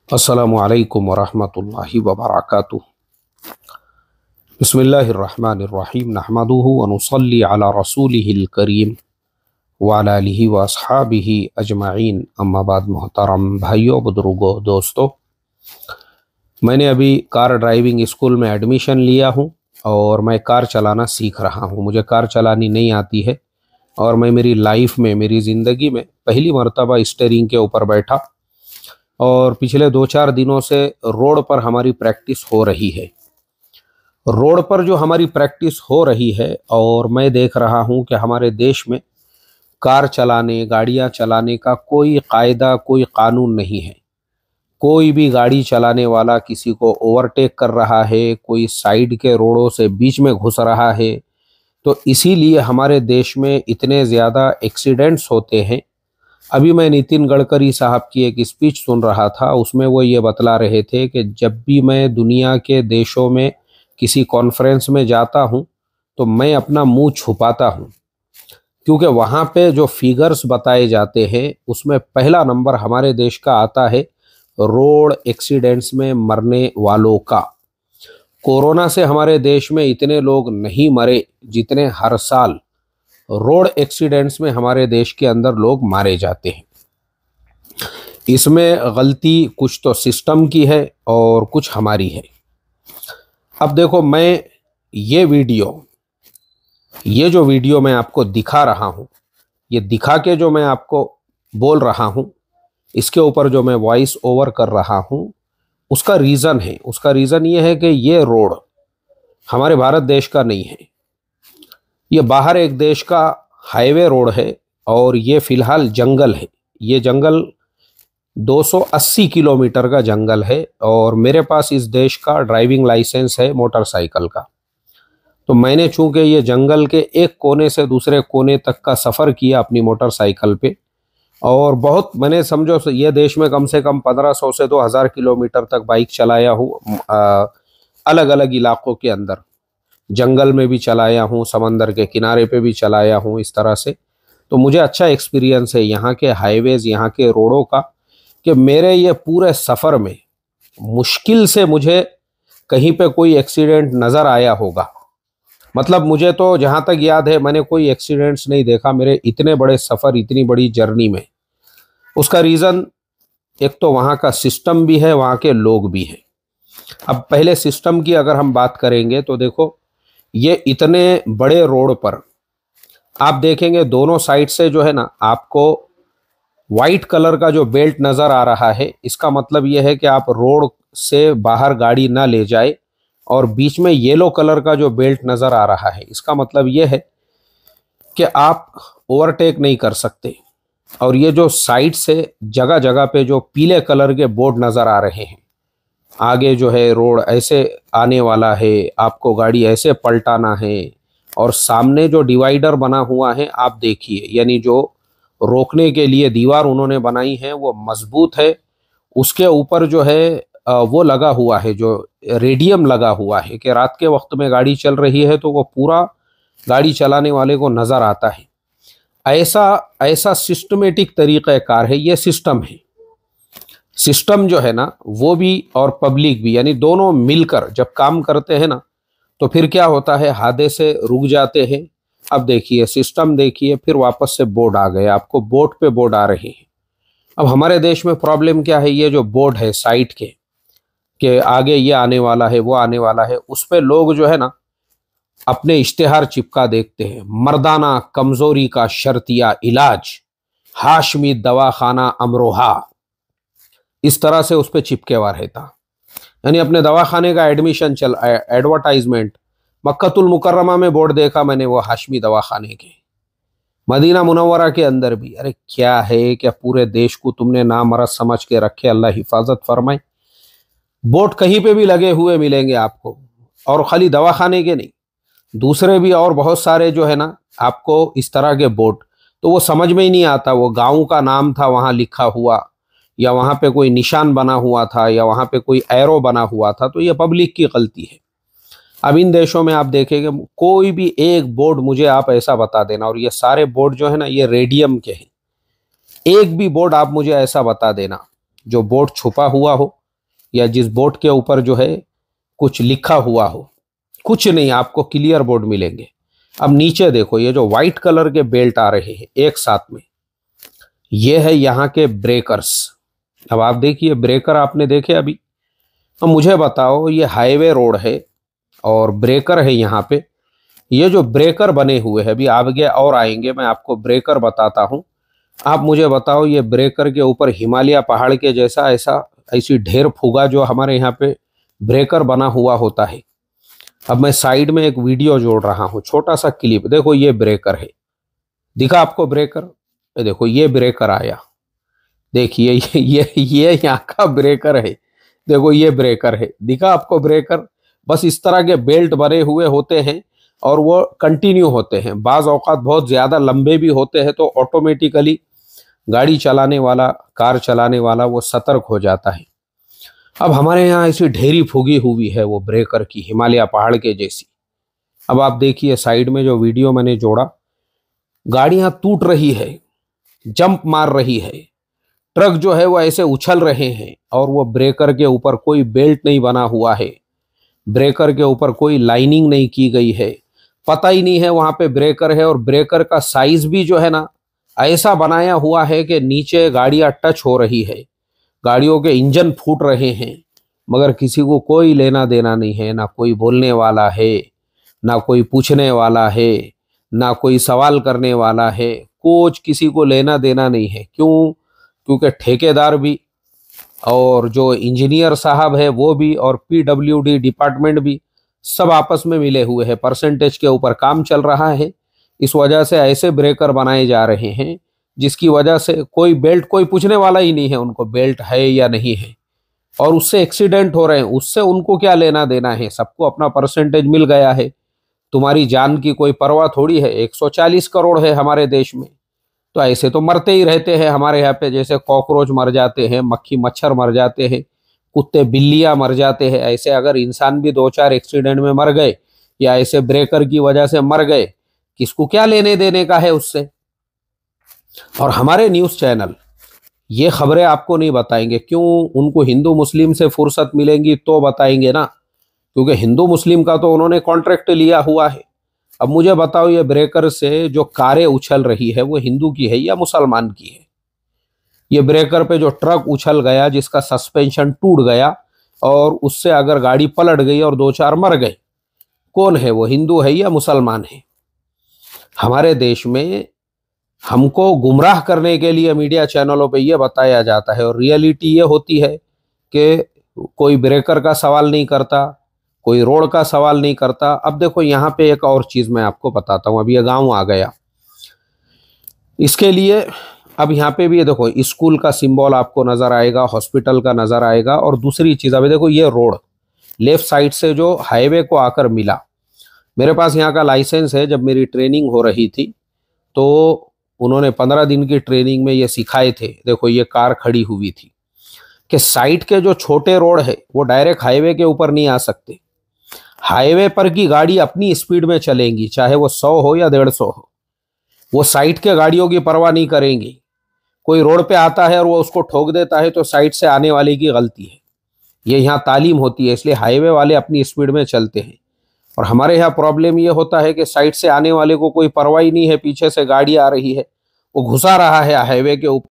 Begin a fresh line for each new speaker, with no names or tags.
अस्सलामु अलैकुम वरहमतुल्लाहि वबरकातुहू। बिस्मिल्लाहिर्रहमानिर्रहीम। नहमदुहु व नुसल्ली अला रसूलिहिल करीम व अला आलिहि व अस्हाबिहि अजमईन। अम्मा बाद। मोहतरम भाइयों, बुजुर्गों, दोस्तों, मैंने अभी कार ड्राइविंग स्कूल में एडमिशन लिया हूँ और मैं कार चलाना सीख रहा हूँ। मुझे कार चलानी नहीं आती है और मैं मेरी लाइफ में, मेरी ज़िंदगी में पहली मर्तबा स्टीयरिंग के ऊपर बैठा और पिछले 2-4 दिनों से रोड पर हमारी प्रैक्टिस हो रही है। रोड पर जो हमारी प्रैक्टिस हो रही है और मैं देख रहा हूं कि हमारे देश में कार चलाने, गाड़ियां चलाने का कोई कायदा, कोई कानून नहीं है। कोई भी गाड़ी चलाने वाला किसी को ओवरटेक कर रहा है, कोई साइड के रोडों से बीच में घुस रहा है। तो इसीलिए हमारे देश में इतने ज़्यादा एक्सीडेंट्स होते हैं। अभी मैं नितिन गडकरी साहब की एक स्पीच सुन रहा था, उसमें वो ये बतला रहे थे कि जब भी मैं दुनिया के देशों में किसी कॉन्फ्रेंस में जाता हूँ तो मैं अपना मुंह छुपाता हूँ, क्योंकि वहाँ पे जो फिगर्स बताए जाते हैं उसमें पहला नंबर हमारे देश का आता है रोड एक्सीडेंट्स में मरने वालों का। कोरोना से हमारे देश में इतने लोग नहीं मरे जितने हर साल रोड एक्सीडेंट्स में हमारे देश के अंदर लोग मारे जाते हैं। इसमें गलती कुछ तो सिस्टम की है और कुछ हमारी है। अब देखो, मैं ये जो वीडियो मैं आपको दिखा रहा हूँ, ये दिखा के जो मैं आपको बोल रहा हूँ, इसके ऊपर जो मैं वॉइस ओवर कर रहा हूँ, उसका रीज़न है। उसका रीज़न ये है कि ये रोड हमारे भारत देश का नहीं है, ये बाहर एक देश का हाईवे रोड है और ये फिलहाल जंगल है। ये जंगल 280 किलोमीटर का जंगल है और मेरे पास इस देश का ड्राइविंग लाइसेंस है मोटरसाइकिल का। तो मैंने चूंकि ये जंगल के एक कोने से दूसरे कोने तक का सफ़र किया अपनी मोटरसाइकिल पे, और बहुत, मैंने समझो ये देश में कम से कम 1500 से 2000 किलोमीटर तक बाइक चलाया हूँ। अलग अलग इलाकों के अंदर, जंगल में भी चलाया हूँ, समंदर के किनारे पे भी चलाया हूँ, इस तरह से। तो मुझे अच्छा एक्सपीरियंस है यहाँ के हाईवेज़, यहाँ के रोडों का, कि मेरे ये पूरे सफ़र में मुश्किल से मुझे कहीं पे कोई एक्सीडेंट नज़र आया होगा। मतलब मुझे तो जहाँ तक याद है मैंने कोई एक्सीडेंट्स नहीं देखा मेरे इतने बड़े सफ़र, इतनी बड़ी जर्नी में। उसका रीज़न एक तो वहाँ का सिस्टम भी है, वहाँ के लोग भी हैं। अब पहले सिस्टम की अगर हम बात करेंगे तो देखो, ये इतने बड़े रोड पर आप देखेंगे दोनों साइड से जो है ना, आपको वाइट कलर का जो बेल्ट नज़र आ रहा है, इसका मतलब ये है कि आप रोड से बाहर गाड़ी ना ले जाए। और बीच में येलो कलर का जो बेल्ट नज़र आ रहा है, इसका मतलब ये है कि आप ओवरटेक नहीं कर सकते। और ये जो साइड से जगह जगह पे जो पीले कलर के बोर्ड नज़र आ रहे हैं, आगे जो है रोड ऐसे आने वाला है, आपको गाड़ी ऐसे पलटाना है, और सामने जो डिवाइडर बना हुआ है आप देखिए, यानी जो रोकने के लिए दीवार उन्होंने बनाई है वो मजबूत है। उसके ऊपर जो है वो लगा हुआ है, जो रेडियम लगा हुआ है, कि रात के वक्त में गाड़ी चल रही है तो वो पूरा गाड़ी चलाने वाले को नज़र आता है। ऐसा ऐसा सिस्टमेटिक तरीक़ाकार है, ये सिस्टम है। सिस्टम जो है ना, वो भी और पब्लिक भी, यानी दोनों मिलकर जब काम करते हैं ना, तो फिर क्या होता है, हादसे रुक जाते हैं। अब देखिए सिस्टम, देखिए फिर वापस से बोर्ड आ गए, आपको बोर्ड पे बोर्ड आ रहे हैं। अब हमारे देश में प्रॉब्लम क्या है, ये जो बोर्ड है साइड के आगे ये आने वाला है, वो आने वाला है, उस पे लोग जो है ना अपने इश्तेहार चिपका देखते हैं। मर्दाना कमजोरी का शर्तिया इलाज, हाशमी दवाखाना अमरोहा, इस तरह से उस पर चिपके हुआ रहता। यानी अपने दवाखाने का एडमिशन एडवर्टाइजमेंट, मक्कतुल मुकर्रमा में बोर्ड देखा मैंने, वो हाशमी दवाखाने के, मदीना मुनव्वरा के अंदर भी। अरे क्या है, क्या पूरे देश को तुमने नामर्द समझ के रखे, अल्लाह हिफाजत फरमाए। बोर्ड कहीं पे भी लगे हुए मिलेंगे आपको, और खाली दवाखाने के नहीं, दूसरे भी और बहुत सारे जो है ना आपको इस तरह के बोर्ड। तो वो समझ में ही नहीं आता, वो गाँव का नाम था वहाँ लिखा हुआ, या वहाँ पे कोई निशान बना हुआ था, या वहाँ पे कोई एरो बना हुआ था। तो ये पब्लिक की गलती है। अब इन देशों में आप देखेंगे, कोई भी एक बोर्ड मुझे आप ऐसा बता देना, और ये सारे बोर्ड जो है ना ये रेडियम के हैं, एक भी बोर्ड आप मुझे ऐसा बता देना जो बोर्ड छुपा हुआ हो या जिस बोर्ड के ऊपर जो है कुछ लिखा हुआ हो, कुछ नहीं, आपको क्लियर बोर्ड मिलेंगे। अब नीचे देखो, ये जो व्हाइट कलर के बेल्ट आ रहे हैं एक साथ में, ये है यहाँ के ब्रेकर्स। अब आप देखिए ब्रेकर आपने देखे अभी। अब मुझे बताओ, ये हाईवे रोड है और ब्रेकर है यहाँ पे। ये जो ब्रेकर बने हुए हैं, अभी आगे और आएंगे, मैं आपको ब्रेकर बताता हूँ। आप मुझे बताओ, ये ब्रेकर के ऊपर हिमालय पहाड़ के जैसा ऐसी ढेर फुगा जो हमारे यहाँ पे ब्रेकर बना हुआ होता है। अब मैं साइड में एक वीडियो जोड़ रहा हूँ, छोटा सा क्लिप। देखो ये ब्रेकर है, दिखा आपको ब्रेकर? ये देखो ये ब्रेकर आया, देखिए ये यहाँ का ब्रेकर है। देखो ये ब्रेकर है, दिखा आपको ब्रेकर? बस इस तरह के बेल्ट बने हुए होते हैं और वो कंटिन्यू होते हैं। बाज़ औक़ात बहुत ज़्यादा लंबे भी होते हैं, तो ऑटोमेटिकली गाड़ी चलाने वाला, कार चलाने वाला वो सतर्क हो जाता है। अब हमारे यहाँ ऐसी ढेरी फूगी हुई है वो ब्रेकर की, हिमालय पहाड़ के जैसी। अब आप देखिए साइड में जो वीडियो मैंने जोड़ा, गाड़ियाँ टूट रही है, जंप मार रही है, ट्रक जो है वो ऐसे उछल रहे हैं, और वो ब्रेकर के ऊपर कोई बेल्ट नहीं बना हुआ है, ब्रेकर के ऊपर कोई लाइनिंग नहीं की गई है, पता ही नहीं है वहाँ पे ब्रेकर है। और ब्रेकर का साइज भी जो है ना ऐसा बनाया हुआ है कि नीचे गाड़ियाँ टच हो रही है, गाड़ियों के इंजन फूट रहे हैं, मगर किसी को कोई लेना देना नहीं है। ना कोई बोलने वाला है, ना कोई पूछने वाला है, ना कोई सवाल करने वाला है, कुछ किसी को लेना देना नहीं है। क्यों? क्योंकि ठेकेदार भी और जो इंजीनियर साहब है वो भी और PWD डिपार्टमेंट भी सब आपस में मिले हुए हैं, परसेंटेज के ऊपर काम चल रहा है। इस वजह से ऐसे ब्रेकर बनाए जा रहे हैं जिसकी वजह से कोई बेल्ट, कोई पूछने वाला ही नहीं है उनको बेल्ट है या नहीं है, और उससे एक्सीडेंट हो रहे हैं। उससे उनको क्या लेना देना है? सबको अपना परसेंटेज मिल गया है। तुम्हारी जान की कोई परवाह थोड़ी है। 140 करोड़ है हमारे देश में, तो ऐसे तो मरते ही रहते हैं हमारे यहाँ पे। जैसे कॉकरोच मर जाते हैं, मक्खी मच्छर मर जाते हैं, कुत्ते बिल्लियां मर जाते हैं, ऐसे अगर इंसान भी 2-4 एक्सीडेंट में मर गए या ऐसे ब्रेकर की वजह से मर गए, किसको क्या लेने देने का है उससे? और हमारे न्यूज़ चैनल ये खबरें आपको नहीं बताएंगे। क्यों? उनको हिंदू मुस्लिम से फुर्सत मिलेंगी तो बताएंगे ना, क्योंकि हिंदू मुस्लिम का तो उन्होंने कॉन्ट्रैक्ट लिया हुआ है। अब मुझे बताओ, ये ब्रेकर से जो कारें उछल रही है वो हिंदू की है या मुसलमान की है? ये ब्रेकर पे जो ट्रक उछल गया, जिसका सस्पेंशन टूट गया और उससे अगर गाड़ी पलट गई और 2-4 मर गए, कौन है वो, हिंदू है या मुसलमान है? हमारे देश में हमको गुमराह करने के लिए मीडिया चैनलों पे ये बताया जाता है, और रियलिटी ये होती है कि कोई ब्रेकर का सवाल नहीं करता, कोई रोड का सवाल नहीं करता। अब देखो यहाँ पे एक और चीज़ मैं आपको बताता हूँ। अभी ये गाँव आ गया, इसके लिए अब यहाँ पे भी ये देखो स्कूल का सिंबल आपको नज़र आएगा, हॉस्पिटल का नज़र आएगा। और दूसरी चीज़, अभी देखो ये रोड लेफ्ट साइड से जो हाईवे को आकर मिला, मेरे पास यहाँ का लाइसेंस है। जब मेरी ट्रेनिंग हो रही थी तो उन्होंने 15 दिन की ट्रेनिंग में ये सिखाए थे। देखो ये कार खड़ी हुई थी कि साइड के जो छोटे रोड है वो डायरेक्ट हाईवे के ऊपर नहीं आ सकते। हाईवे पर की गाड़ी अपनी स्पीड में चलेंगी, चाहे वो 100 हो या 150 हो। वो साइड के गाड़ियों की परवाह नहीं करेंगी। कोई रोड पे आता है और वो उसको ठोक देता है तो साइड से आने वाले की गलती है। ये यहाँ तालीम होती है, इसलिए हाईवे वाले अपनी स्पीड में चलते हैं। और हमारे यहाँ प्रॉब्लम ये होता है कि साइड से आने वाले को कोई परवाह ही नहीं है, पीछे से गाड़ी आ रही है, वो घुसा रहा है हाईवे के ऊपर।